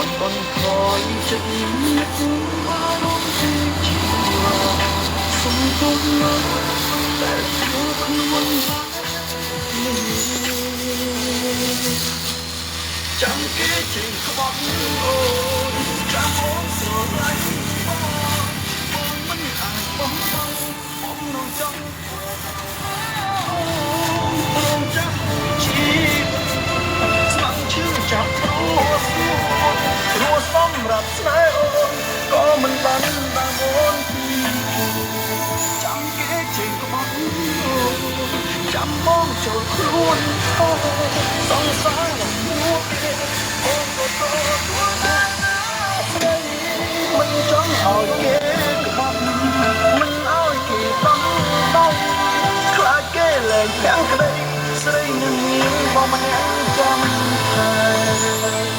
តបន្ថយចិត្តអារម្មណ៍ជាជីវ៉ាសុំទោសលើតែធ្វើខ្លួនចាំគេចេញក្បត់អូនចាំអូនស្រឡាញ់អូនមិនអាចបំផុសបំណងចង់អូនចាំជីស្មងឈឺចាប់ព្រោះសម្រាប់ស្នេហ៍អូនក៏មិនបានដល់អូនពីចាំគេចេញក្បត់ចាំមកចូលខ្លួនអូសង្សារមកគេអូនក៏ទទួលបានស្រីមិនចង់ឲ្យគេក្បត់មិនឲ្យគេต้องខ្លាចគេលែងទាំងក្តីស្រីនឹងមានបងម្នាក់ចាំតែ